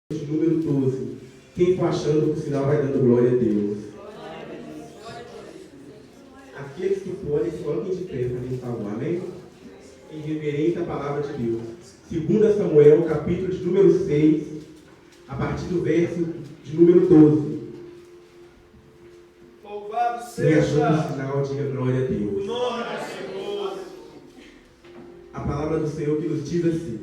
número 12. Quem for achando, por sinal, vai dando glória a Deus. Aqueles que forem, coloquem de pé para me salvar, amém? Em reverência à palavra de Deus. 2 Samuel, capítulo de número 6, a partir do verso de número 12. Louvado Quem achou seja por sinal, diga glória a o Deus. nome do Senhor. A palavra do Senhor que nos diz assim: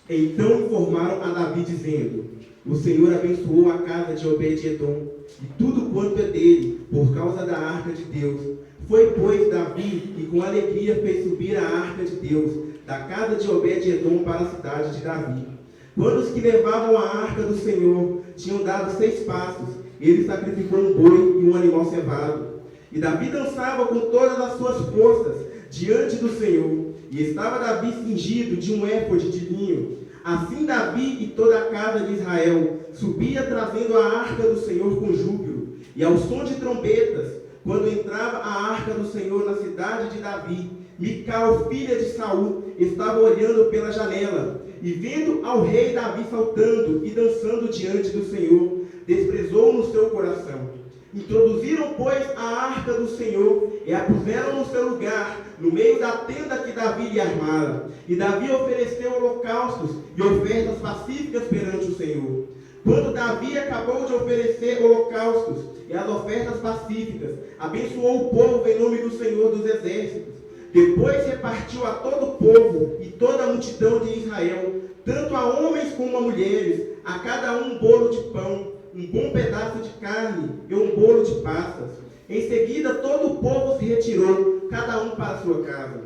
Então informaram a Davi, dizendo: O Senhor abençoou a casa de Obed-edom e tudo quanto é dele, por causa da arca de Deus. Foi, pois, Davi, e com alegria fez subir a arca de Deus, da casa de Obed-edom para a cidade de Davi. Quando os que levavam a arca do Senhor tinham dado 6 passos, ele sacrificou um boi e um animal cevado. E Davi dançava com todas as suas forças diante do Senhor, e estava Davi cingido de um éfode de linho. Assim Davi e toda a casa de Israel subia trazendo a arca do Senhor com júbilo, e ao som de trombetas, quando entrava a arca do Senhor na cidade de Davi, Mical, filha de Saul, estava olhando pela janela, e vendo ao rei Davi saltando e dançando diante do Senhor, desprezou no seu coração. Introduziram, pois, a arca do Senhor e a puseram no seu lugar, no meio da tenda que Davi lhe armara. E Davi ofereceu holocaustos e ofertas pacíficas perante o Senhor. Quando Davi acabou de oferecer holocaustos e as ofertas pacíficas, abençoou o povo em nome do Senhor dos Exércitos. Depois repartiu a todo o povo e toda a multidão de Israel, tanto a homens como a mulheres, a cada um bolo de pão, um bom pedaço de carne e um bolo de passas. Em seguida todo o povo se retirou, cada um para a sua casa.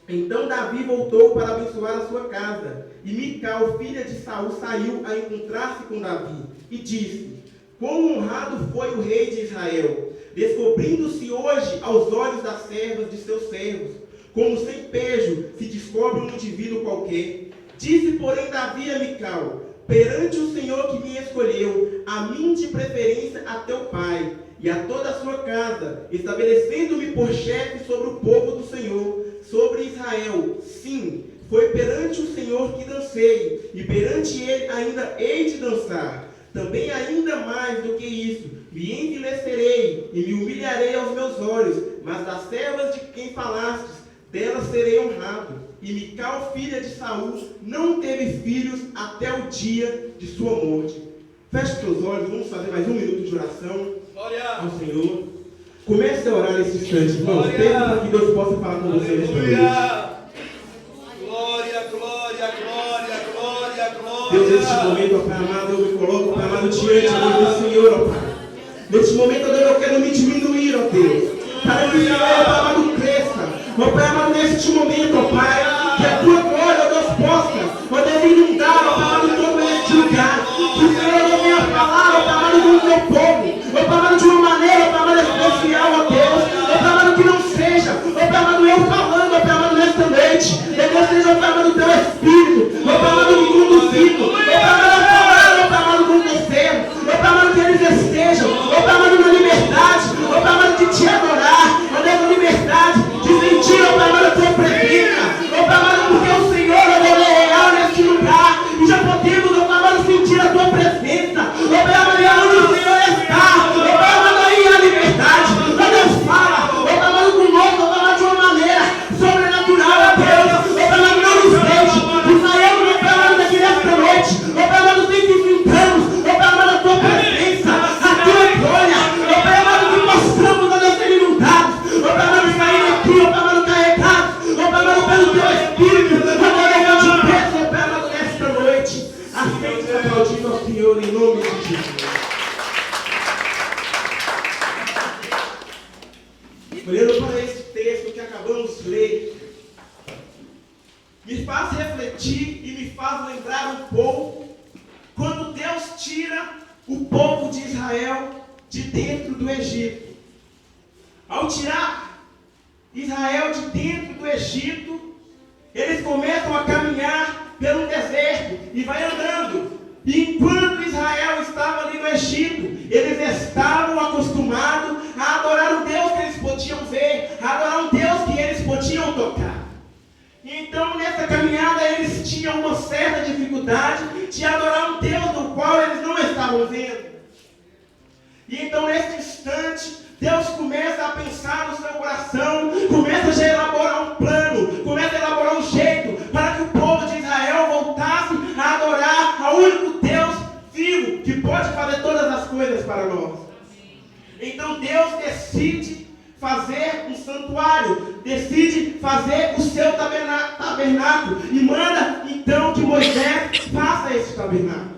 Então Davi voltou para abençoar a sua casa, e Mical, filha de Saul, saiu a encontrar-se com Davi, e disse: Quão honrado foi o rei de Israel, descobrindo-se hoje aos olhos das servas de seus servos, como sem pejo se descobre um indivíduo qualquer. Disse, porém, Davi a Mical: Perante o Senhor que me escolheu, a mim de preferência a teu pai, e a toda a sua casa, estabelecendo-me por chefe sobre o povo do Senhor, sobre Israel. Sim, foi perante o Senhor que dancei, e perante ele ainda hei de dançar. Também ainda mais do que isso, me envilecerei e me humilharei aos meus olhos, mas das servas de quem falastes, delas serei honrado. E Mical, filha de Saul, não teve filhos até o dia de sua morte. Feche seus olhos, vamos fazer mais 1 minuto de oração ao Senhor. Comece a orar nesse instante, irmãos. Peça para que Deus possa falar com você nesta noite. Glória, glória, glória, glória, glória. Deus, neste momento, ó Pai amado, eu me coloco, Pai amado, diante do Senhor, ó Pai. Neste momento, Deus, eu quero me diminuir, ó Deus, para que o Senhor, ó Pai amado, cresça. Ó Pai amado, neste momento, ó Pai, que a tua glória, ó Deus, possa, ó Deus, inundar, ó Pai amado, todo este lugar. Que o Senhor venha falar, ó Pai amado, com o teu povo, ó Pai amado, de uma maneira, ó Pai amado, especial, ó Deus, ó Pai amado, que não seja, ó Pai amado, eu falando, ó Pai amado, nesta noite, que Deus seja, ó Pai amado, teu Espírito, ó Pai amado, me conduzindo, ó Pai amado, a falar, ó Pai amado, com você, ó Pai amado, que eles estejam, ó Pai amado, na liberdade, ó Pai amado, de te adorar, ó Deus, na liberdade, de sentir, ó Pai amado, a tua presença, ó Pai amado, porque o Senhor, ó Deus, é real neste lugar, e já podemos, ó Pai amado, sentir a tua presença, ó Pai amado, e onde o Senhor está, ó Pai amado, aí a liberdade, ó Deus, fala, ó Pai amado, conosco, ó Pai amado, de uma maneira sobrenatural, ó Deus, ó Pai amado, não nos deixe, e saímos, ó Pai amado, daqui nesta noite, ó Pai amado, testificamos, ó Pai amado, a tua presença, a tua glória, ó Pai amado, que mostramos, ó Deus, ser inundados, ó Pai amado, saindo aqui, ó Pai amado, carregados, ó Pai amado, pelo teu Espírito, ó Deus, eu te peço, ó Pai amado, nesta noite, aceite o aplaudido ao Senhor, em nome de Jesus. Olhando para esse texto que acabamos de ler, me faz refletir e me faz lembrar um pouco quando Deus tira o povo de Israel de dentro do Egito. Ao tirar Israel de dentro do Egito, eles começam a caminhar pelo deserto e vai andando. E enquanto Israel estava ali no Egito, eles estavam acostumados a adorar um Deus que eles podiam ver, a adorar um Deus que eles podiam tocar. Então, nessa caminhada, eles tinham uma certa dificuldade de adorar um Deus E então, nesse instante, Deus começa a pensar no seu coração, começa a elaborar um plano, começa a elaborar um jeito para que o povo de Israel voltasse a adorar ao único Deus vivo, que pode fazer todas as coisas para nós. Então Deus decide fazer um santuário, decide fazer o seu tabernáculo, e manda então que Moisés faça esse tabernáculo.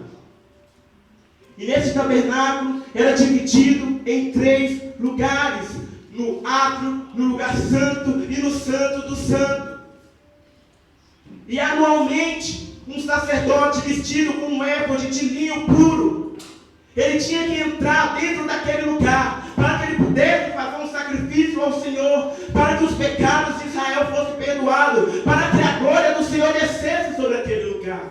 E nesse tabernáculo era dividido em 3 lugares: no átrio, no lugar santo e no santo do santo. E anualmente, um sacerdote vestido com um éfode de linho puro, ele tinha que entrar dentro daquele lugar, para que ele pudesse fazer um sacrifício ao Senhor, para que os pecados de Israel fossem perdoados, para que a glória do Senhor descesse sobre aquele lugar.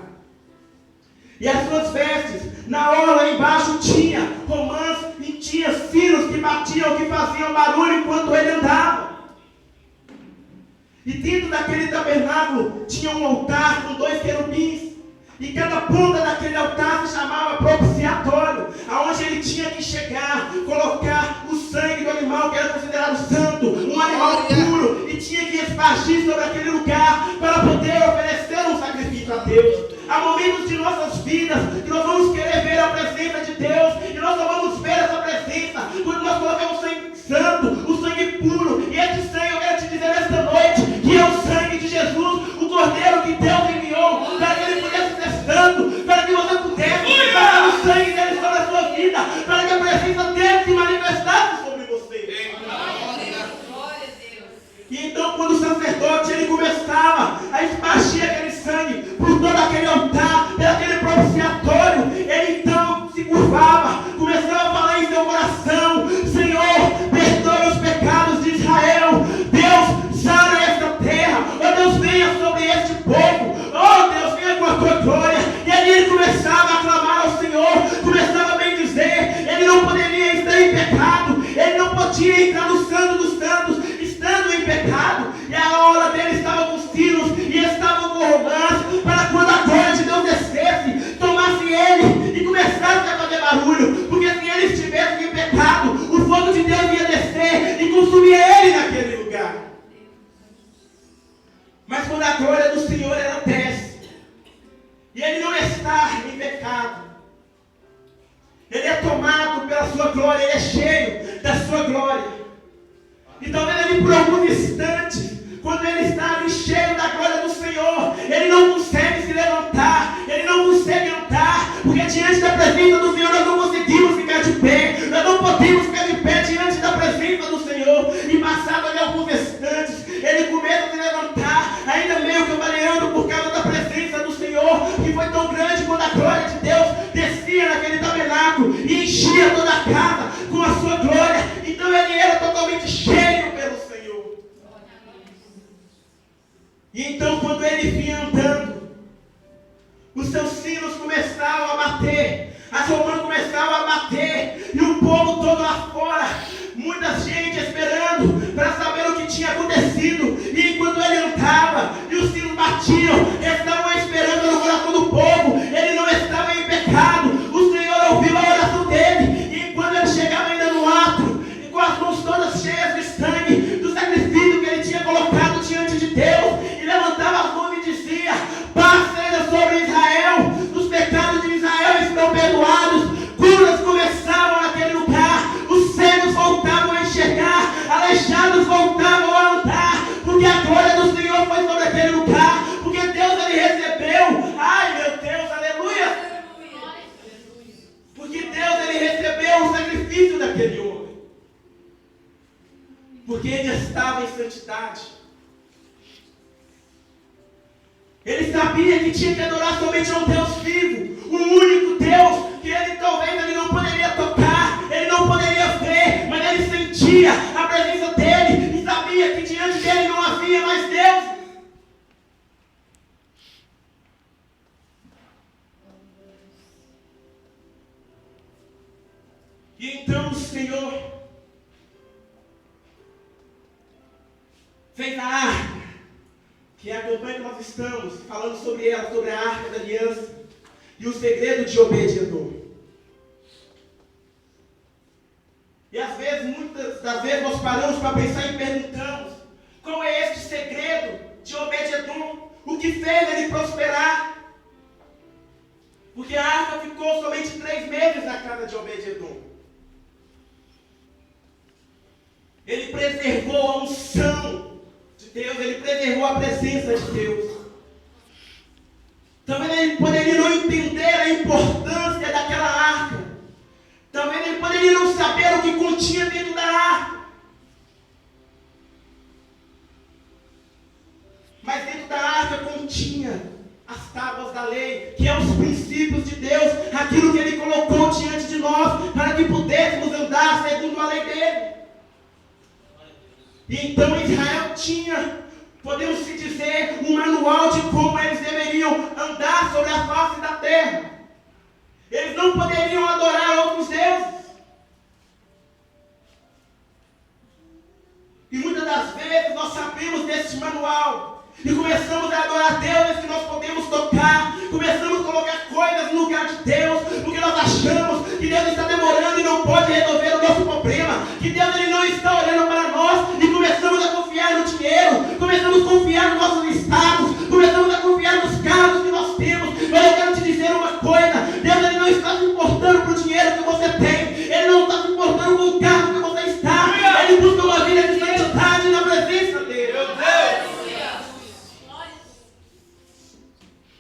E as suas vestes, na orla embaixo tinha romãs e tinha sinos que batiam, que faziam barulho enquanto ele andava. E dentro daquele tabernáculo tinha um altar com 2 querubins. E cada ponta daquele altar se chamava propiciatório, aonde ele tinha que chegar, colocar o sangue do animal que era considerado santo, um animal puro, e tinha que espargir sobre aquele lugar para poder oferecer um sacrifício a Deus. Há momentos de nossas vidas que nós vamos querer ver a presença de Deus, e nós só vamos ver essa presença quando nós colocamos o sangue santo, o sangue puro. E esse sangue, eu quero te dizer nesta noite, que é o sangue de Jesus, o Cordeiro que Deus enviou, para que ele pudesse ser santo, para que você pudesse colocar o sangue dele sobre a sua vida, para que a presença dele se manifestasse sobre você. E então, quando o sacerdote ele começava a espargir aquele sangue por todo aquele altar, por aquele propiciatório, ele então se curvava, começava a falar em seu coração: Senhor, perdoe os pecados de Israel. Deus, sara esta terra. Oh Deus, venha sobre este povo. Oh Deus, venha com a tua glória. E ali ele começava a clamar ao Senhor, começava a bendizer. Ele não poderia estar em pecado, ele não podia entrar no santo dos santos estando em pecado. E a hora dele estava com sinos e estavam com romãs, para quando a glória de Deus descesse, tomasse ele e começasse a fazer barulho, porque se ele estivesse em pecado, o fogo de Deus ia descer e consumir ele naquele lugar. Mas quando a glória do Senhor ela desce, e ele não está em pecado, ele é tomado pela sua glória, ele é cheio da sua glória. E talvez ali por alguns instantes, quando ele está ali cheio da glória do Senhor, ele não consegue se levantar, ele não consegue andar, porque diante da presença do Senhor nós não conseguimos ficar de pé, nós não podemos ficar de pé diante da presença do Senhor. E passado ali alguns instantes, ele começa a se levantar, ainda meio que variando por causa da presença do Senhor, que foi tão grande quando a glória de Deus descia naquele tabernáculo e enchia toda a casa com a sua glória. Então ele era totalmente cheio pelo Senhor. E então quando ele vinha andando, os seus sinos começavam a bater, as romãs começavam a bater, e o povo todo lá fora, muita gente esperando para saber o que tinha acontecido. E enquanto ele andava e os sinos batiam, eles estavam esperando no coração do povo. Ele não estava em pecado, o Senhor ouviu a oração dele. E quando ele chegava ainda no átrio, e com as mãos todas cheias de sangue do sacrifício que ele tinha colocado diante de Deus, e levantava as mãos e dizia: paz seja sobre Israel, os pecados de Israel estão perdoados. Curas começavam naquele lugar, os cegos voltavam a enxergar, aleijados voltavam a andar, porque a glória do Senhor foi sobre aquele lugar, porque Deus ele recebeu, ai meu Deus, aleluia, porque Deus ele recebeu o sacrifício daquele homem, porque ele estava em santidade. Ele sabia que tinha que adorar somente a um Deus vivo, um único Deus, que ele talvez ele não poderia tocar, ele não poderia ver, mas ele sentia a presença dele e sabia que diante dele não havia mais Deus. E então o Senhor fez a arca, que é a campanha que nós estamos falando sobre ela, sobre a Arca da Aliança e o segredo de Obed-Edom. nós paramos para pensar e perguntamos: qual é este segredo de Obed-Edom? O que fez ele prosperar? Porque a arca ficou somente 3 meses na casa de Obed-Edom. Ele preservou a unção de Deus, ele preservou a presença de Deus. Talvez ele poderia não entender a importância daquela arca. Talvez ele poderia não saber o que continha dentro da arca. Mas dentro da arca continha as tábuas da lei, que é os princípios de Deus, aquilo que ele colocou diante de nós, para que pudéssemos andar segundo a lei dele. E então Israel tinha, podemos se dizer, um manual de como eles deveriam andar sobre a face da terra. Eles não poderiam adorar outros deuses. E muitas das vezes nós sabemos desse manual e começamos a adorar deuses que nós podemos tocar, começamos a colocar coisas no lugar de Deus, porque nós achamos que Deus está demorando e não pode resolver o nosso problema, que Deus ele não está olhando para nós, e começamos a confiar no dinheiro, começamos a confiar nos nossos status, começamos a confiar nos cargos que nós temos. Mas eu quero te dizer uma coisa: Deus ele não está se importando com o dinheiro que você tem, ele não está se importando com o cargo que você está, ele busca uma vida de santidade na presença dele. Meu Deus!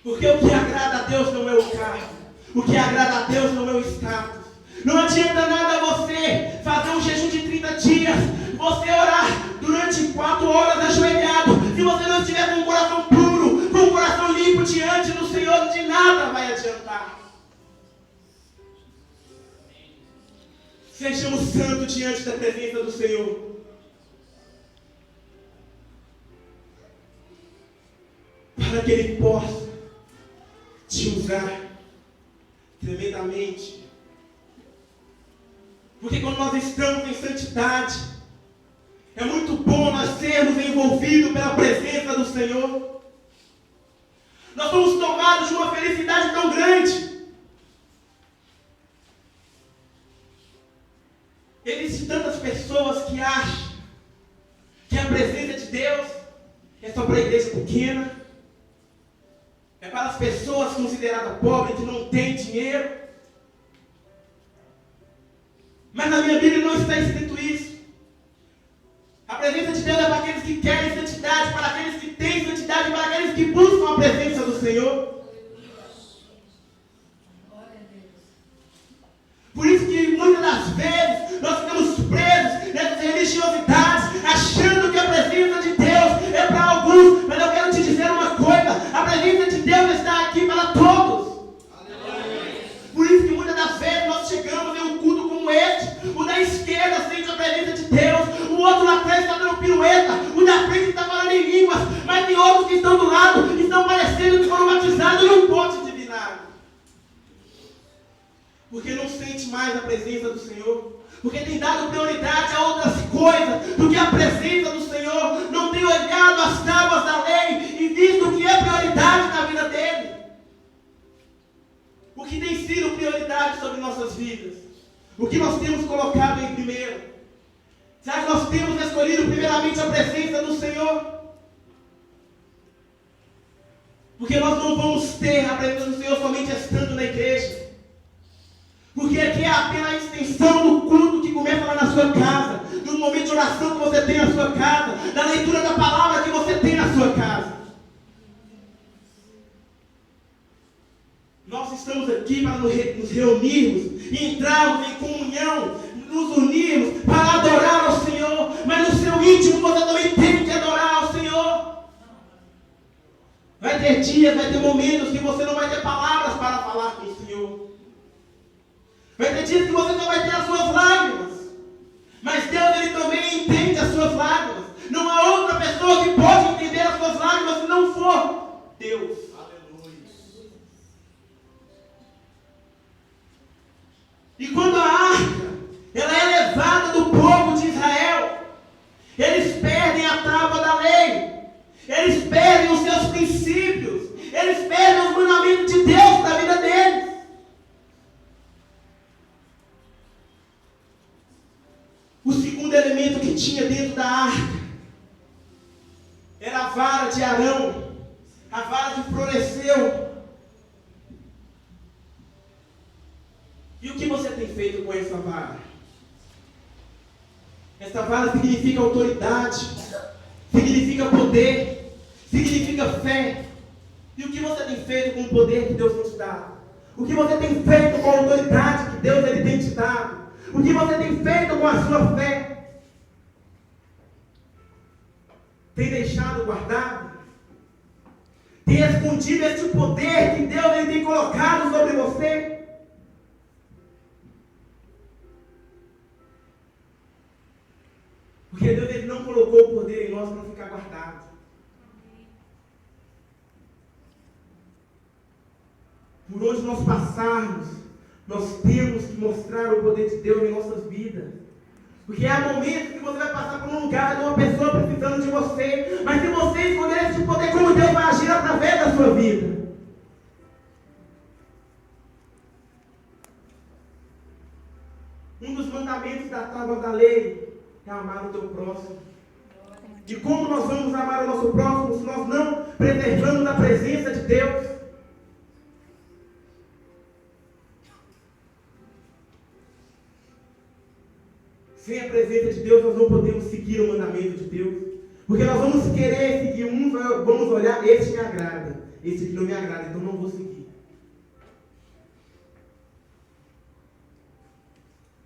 Porque o que agrada a Deus não é o cargo, o que agrada a Deus não é o status. Não adianta nada você fazer um jejum de 30 dias, você orar durante 4 horas ajoelhado, se você não estiver com o coração puro, com o coração limpo diante do Senhor, de nada vai adiantar. Sejamos santos diante da presença do Senhor, para que Ele possa te usar tremendamente. Porque quando nós estamos em santidade, é muito bom nós sermos envolvidos pela presença do Senhor. Nós somos tomados de uma felicidade tão grande. Existem tantas pessoas que acham que a presença de Deus é só para a igreja pequena, é para as pessoas consideradas pobres, que não têm dinheiro. Mas na minha Bíblia não está escrito isso. A presença de Deus é para aqueles que querem santidade, para aqueles que têm santidade, para aqueles que buscam a presença do Senhor. Por isso que muitas das vezes nós ficamos presos nessas religiosidades, achando que a presença de Deus é para alguns. Mas eu quero te dizer uma coisa: a presença de Deus está aqui para todos. Por isso que muitas das vezes nós chegamos em um culto como este, o da esquerda sente a presença de Deus, o outro lá atrás está dando pirueta, o da frente está falando em línguas, mas tem outros que estão do lado, que estão parecendo que foram batizados em um pote de vinagre. Porque não sente mais a presença do Senhor, porque tem dado prioridade a outras coisas, porque a presença do Senhor não tem olhado as tábuas da lei e visto o que é prioridade na vida dele. O que tem sido prioridade sobre nossas vidas? O que nós temos colocado em primeiro? Será que nós temos escolhido primeiramente a presença do Senhor? Porque nós não vamos ter a presença do Senhor somente estando na igreja. Porque aqui é apenas a extensão do culto que começa lá na sua casa, do momento de oração que você tem na sua casa, da leitura da palavra que você tem na sua casa. Nós estamos aqui para nos reunirmos e entrarmos em comunhão, nos unirmos para adorar ao Senhor, mas no seu íntimo você também tem que adorar ao Senhor. Vai ter dias, vai ter momentos que você não vai ter palavras para falar com o Senhor. Vai ter dias que você só vai ter as suas lágrimas, mas Deus ele também entende as suas lágrimas. Não há outra pessoa que pode entender as suas lágrimas se não for Deus. E quando a arca ela é levada do povo de Israel, eles perdem a tábua da lei, eles perdem os seus princípios, eles perdem os mandamentos de Deus para a vida deles. O segundo segundo elemento que tinha dentro da arca era a vara de Arão, a vara que floresceu. E o que você tem feito com essa vara? Essa vara significa autoridade, significa poder, significa fé. E o que você tem feito com o poder que Deus tem te dado? O que você tem feito com a autoridade que Deus ele tem te dado? O que você tem feito com a sua fé? Tem deixado guardado? Tem escondido esse poder que Deus ele tem colocado sobre você? Porque Deus ele não colocou o poder em nós para ficar guardado. Por onde nós passarmos, nós temos que mostrar o poder de Deus em nossas vidas. Porque há momentos que você vai passar por um lugar de uma pessoa precisando de você. Mas se você escolher esse poder, como Deus vai agir através da sua vida? Um dos mandamentos da tábua da lei é amar o teu próximo. E como nós vamos amar o nosso próximo se nós não preservamos a presença de Deus? Sem a presença de Deus, nós não podemos seguir o mandamento de Deus. Porque nós vamos querer seguir um, vamos olhar, esse me agrada, esse aqui não me agrada, então não vou seguir.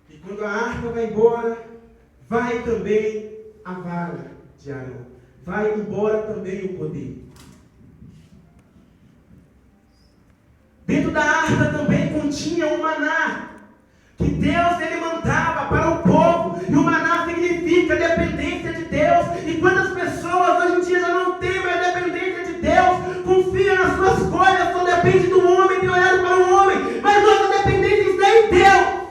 E quando a arca vai embora, vai também a vara de Arão. Vai embora também o poder. Dentro da arca também continha o maná, que Deus ele mandava para o povo. E o maná significa dependência de Deus. E quantas pessoas hoje em dia já não têm mais dependência de Deus, confiam nas suas coisas, só depende do homem, tem olhado para o homem, mas nossa dependência está em Deus.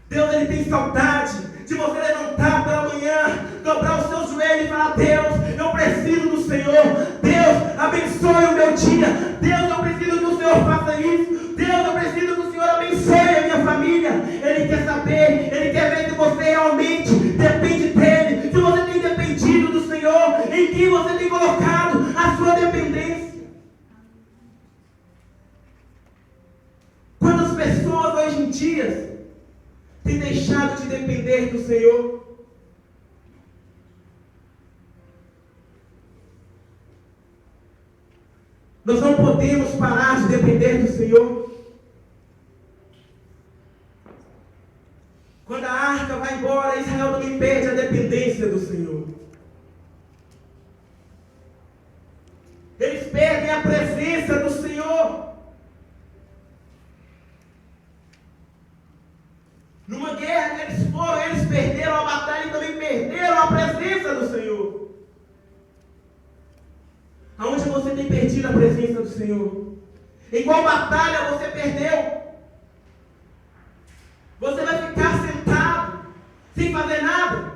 Deus ele tem saudade de você levantar pela manhã, dobrar os seus joelhos e falar: Deus, eu preciso do Senhor. Deus, abençoe o meu dia. Deus, eu preciso que o Senhor faça isso. Deus, eu preciso que o Senhor abençoe a minha família. Ele quer saber, ele quer ver se você realmente depende dele. Se você tem dependido do Senhor, em quem você tem colocado a sua dependência. Quantas pessoas hoje em dia têm deixado de depender do Senhor? Nós não podemos parar de depender do Senhor. Quando a arca vai embora, Israel também perde a dependência do Senhor. Eles perdem a presença do Senhor. Numa guerra que eles foram, eles perderam a batalha e também perderam a presença do Senhor. Aonde você tem perdido a presença do Senhor? Em qual batalha você perdeu? Você vai ficar sentado, sem fazer nada?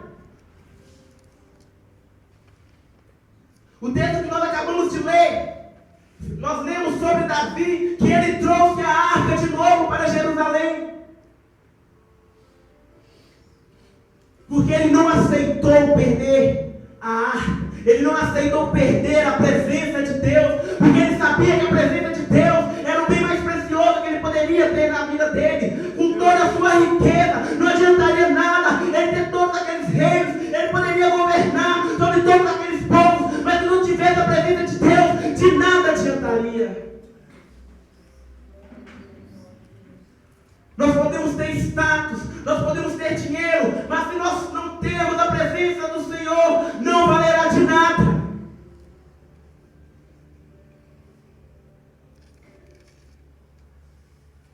O texto que nós acabamos de ler, nós lemos sobre Davi, que ele trouxe a arca de novo para Jerusalém. Porque ele não aceitou perder a arca. Ele não aceitou perder a presença de Deus, porque ele sabia que a presença de Deus era o bem mais precioso que ele poderia ter na vida dele. Com toda a sua riqueza, não adiantaria nada ele ter todos aqueles reinos, ele poderia governar sobre todos aqueles povos, mas se não tivesse a presença de Deus, de nada adiantaria. Nós podemos ter status, nós podemos ter dinheiro, mas se nós não temos a presença do Senhor, não valerá de nada.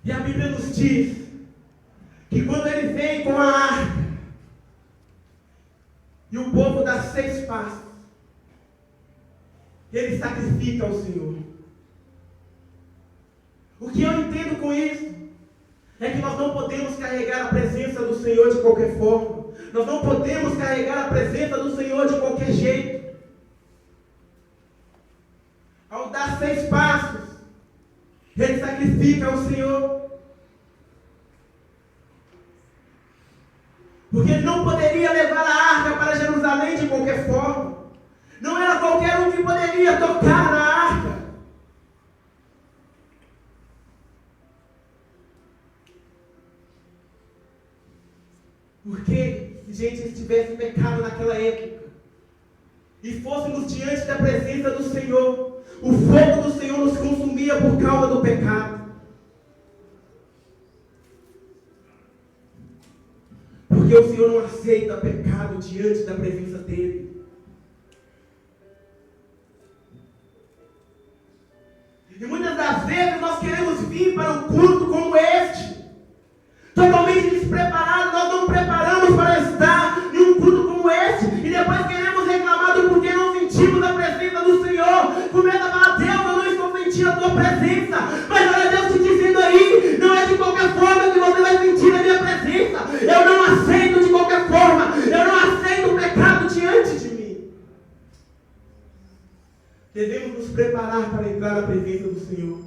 E a Bíblia nos diz que quando ele vem com a arca e o povo dá 6 passos, ele sacrifica ao Senhor. O que eu entendo com isso é que nós não podemos carregar a presença do Senhor de qualquer forma. Nós não podemos carregar a presença do Senhor de qualquer jeito. Ao dar 6 passos, ele sacrifica ao Senhor. Porque ele não poderia levar a arca para Jerusalém de qualquer forma. Não era qualquer um que poderia tocar na arca. Porque se a gente estivesse pecado naquela época e fôssemos diante da presença do Senhor, o fogo do Senhor nos consumia por causa do pecado. Porque o Senhor não aceita pecado diante da presença dEle. E muitas das vezes nós queremos vir para um culto como este, totalmente despreparados. Nós não preparamos para estar em um culto como este, e depois queremos reclamar do porquê não sentimos a presença do Senhor. Começa a falar: Deus, eu não estou sentindo a tua presença. Mas olha Deus te dizendo aí: não é de qualquer forma que você vai sentir a minha presença. Eu não aceito de qualquer forma. Eu não aceito o pecado diante de mim. Devemos nos preparar para entrar na presença do Senhor.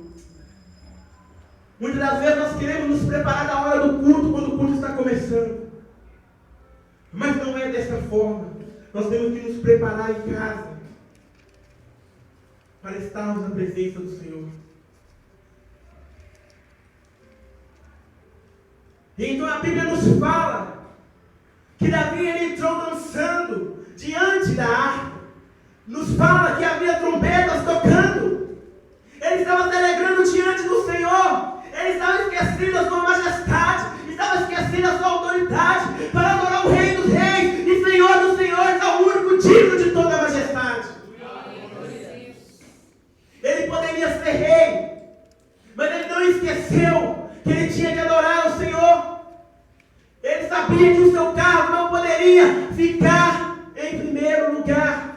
Muitas das vezes nós queremos nos preparar na hora do culto, quando o culto está começando. Mas não é dessa forma. Nós temos que nos preparar em casa para estarmos na presença do Senhor. E então a Bíblia nos fala que Davi ele entrou dançando diante da arca. Nos fala que havia trombetas tocando. Ele estava se alegrando diante do Senhor. Ele estava esquecendo a sua majestade, estava esquecendo a sua autoridade, para adorar o Rei dos Reis e Senhor dos Senhores, ao único digno de toda a majestade. Ele poderia ser rei, mas ele não esqueceu que ele tinha que adorar o Senhor. Ele sabia que o seu cargo não poderia ficar em primeiro lugar.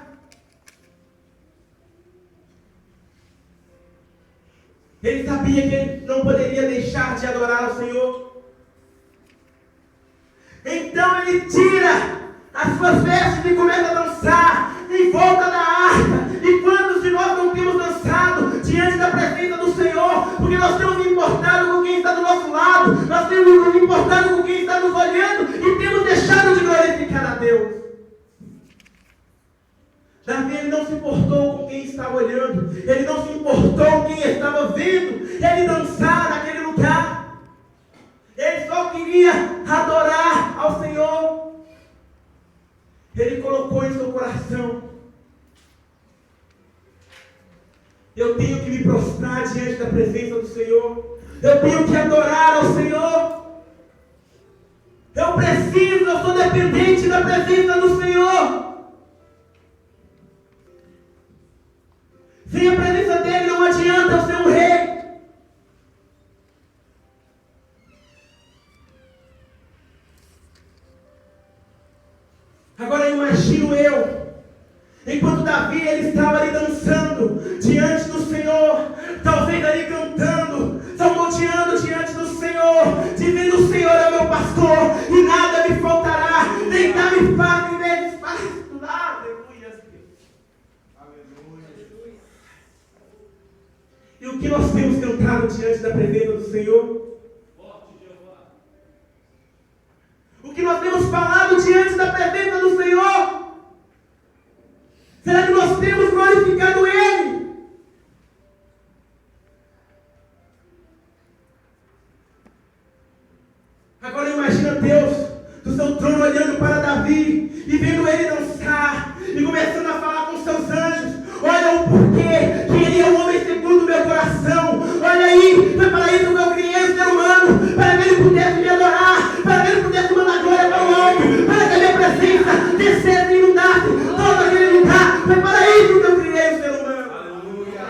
Ele sabia que ele não poderia deixar de adorar ao Senhor. Então ele tira as suas vestes e começa a dançar em volta da arca. E quantos de nós não temos dançado diante da presença do Senhor? Porque nós temos nos importado com quem está do nosso lado, nós temos nos importado com quem está nos olhando e temos deixado de glorificar a Deus. Davi ele não se importou com quem estava olhando, ele não se importou com quem estava vendo ele dançar naquele lugar. Ele só queria adorar ao Senhor. Ele colocou em seu coração: eu tenho que me prostrar diante da presença do Senhor, eu tenho que adorar ao Senhor. Eu sou dependente da presença do Senhor. Sem a presença dele não adianta eu ser um rei. Agora imagino eu, enquanto Davi ele estava ali dançando diante do Senhor, talvez ali cantando, salmodiando diante do Senhor, dizendo: o Senhor é meu pastor e nada me faltará, deitar-me farto em vezes farto. E o que nós temos cantado diante da presença do Senhor? O que nós temos falado diante da presença do Senhor? Será que nós temos glorificado Ele? Agora imagina Deus do seu trono olhando para Davi e vendo ele dançar e começando a falar com seus anjos: olha o porquê que ele é um homem segundo o meu coração. Olha aí, foi para isso que eu criei o ser humano, para que ele pudesse me adorar, para que ele pudesse mandar glória para o alto, para que a minha presença descesse e inundasse todo aquele lugar. Foi para isso que eu criei o ser humano. Aleluia.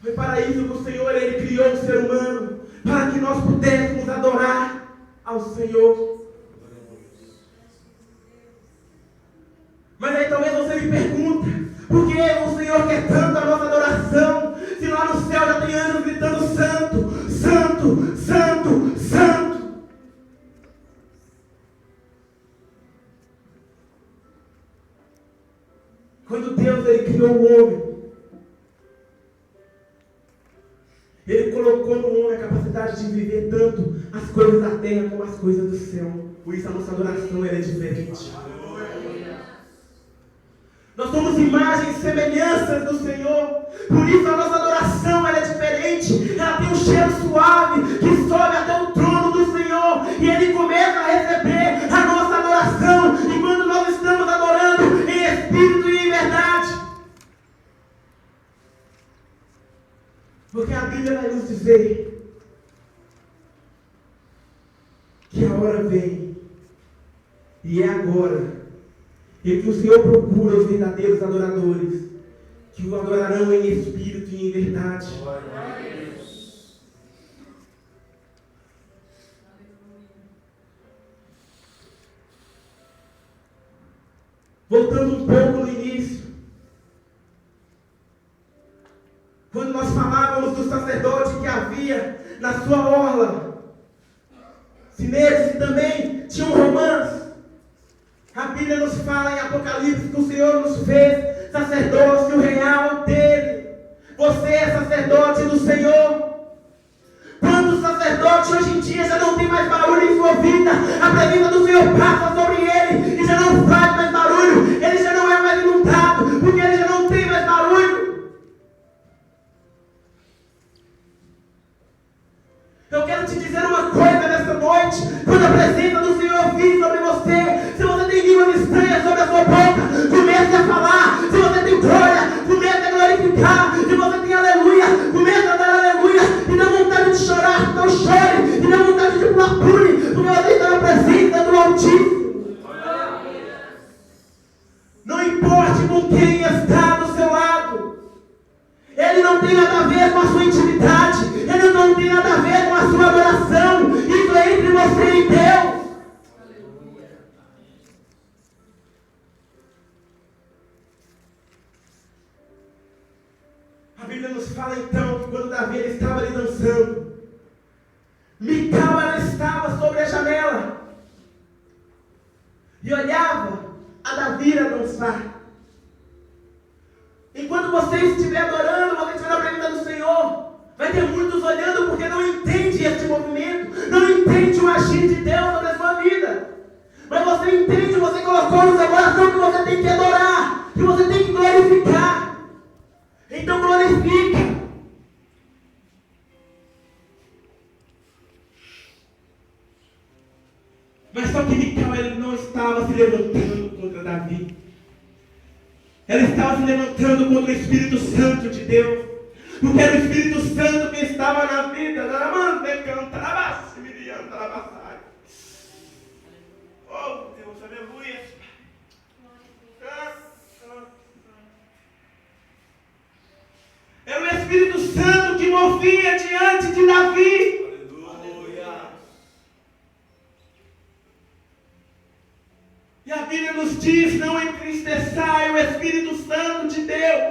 Foi para isso que o Senhor ele criou o ser humano, para que nós pudéssemos adorar ao Senhor. Mas aí talvez você me pergunta: por que o Senhor quer tanto a nossa adoração, se lá no céu já tem anjos gritando: santo, santo, santo, santo? Quando Deus ele criou o homem, Ele colocou no homem a capacidade de viver tanto as coisas da terra como as coisas do céu. Por isso a nossa adoração ela é diferente. Nós somos imagens e semelhanças do Senhor. Por isso a nossa adoração ela é diferente. Ela tem um cheiro suave que sobe até o trono do Senhor. E Ele começa a receber a nossa adoração. E quando nós estamos adorando em espírito e em verdade. Porque a Bíblia vai nos dizer que a hora vem. E é agora. E que o Senhor procura os verdadeiros adoradores, que o adorarão em espírito e em verdade. Voltando um pouco no início, quando nós falávamos do sacerdote que havia na sua orla, se neles também tinham romãs. A Bíblia nos fala em Apocalipse que o Senhor nos fez sacerdócio real dele. Você é sacerdote do Senhor. Quando o sacerdote hoje em dia já não tem mais barulho em sua vida, a presença do Senhor passa sobre ele e já não faz mais barulho. Ele já não é mais inundado, porque ele já não tem mais barulho. Eu quero te dizer uma coisa nessa noite. Quando a presença do Senhor vir sobre você, se você tem línguas estranhas sobre a sua boca, comece a falar. Se você tem glória, comece a glorificar. Se você tem aleluia, comece a dar aleluia. E dá vontade de chorar, não chore. E dá vontade de pular, pule, porque você está na presença do Altíssimo. Não importe com quem está do seu lado. Ele não tem nada a ver com a sua intimidade. Ele não tem nada a ver com a sua adoração. Isso é entre você e Deus. A Bíblia nos fala então que quando Davi ele estava ali dançando, Mical ela estava sobre a janela e olhava a Davi a dançar. Enquanto você estiver adorando, você estiver na presença do Senhor, vai ter muitos olhando porque não entende este movimento, não entende o agir de Deus sobre a sua vida. Mas você entende, você colocou no seu coração que você tem que adorar, que você tem que glorificar. Então glorifica. Mas só que Mical ele não estava se levantando contra Davi. Ela estava se levantando contra o Espírito Santo de Deus. Porque era o Espírito Santo que estava na vida. Oh Deus, aleluia. Era o Espírito Santo que movia diante de Davi. E a Bíblia nos diz: não entristeçai o Espírito Santo de Deus.